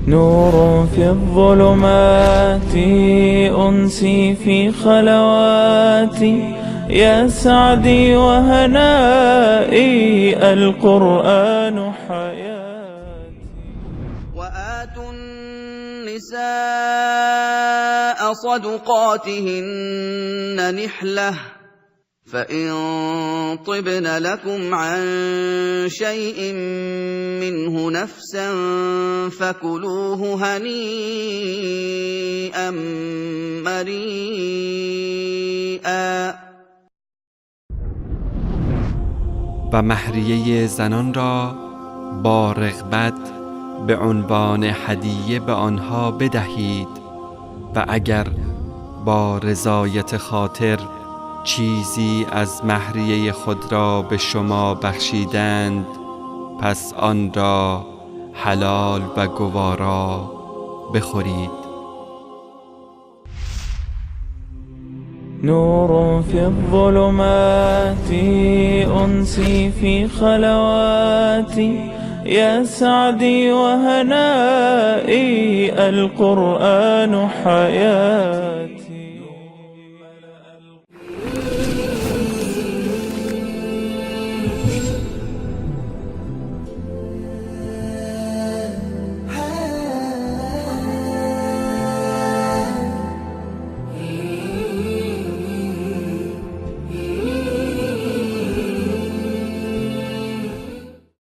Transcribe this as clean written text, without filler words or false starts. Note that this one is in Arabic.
نور في الظلمات أنسي في خلواتي، يا سعدي وهنائي القرآن حياتي. وآتوا النساء صدقاتهن نحلة، فإن طبن لكم عن شيء منه نفسا فكلوه هنيئا مريئا. و مهریه زنان را با رغبت به عنوان هدیه به آنها بدهید و اگر با رضایت خاطر چیزی از مهریه خود را به شما بخشیدند، پس آن را حلال و گوارا بخورید. نور في الظلمات أنسي في خلواتي، يا سعدي وهنائي القرآن حياتي.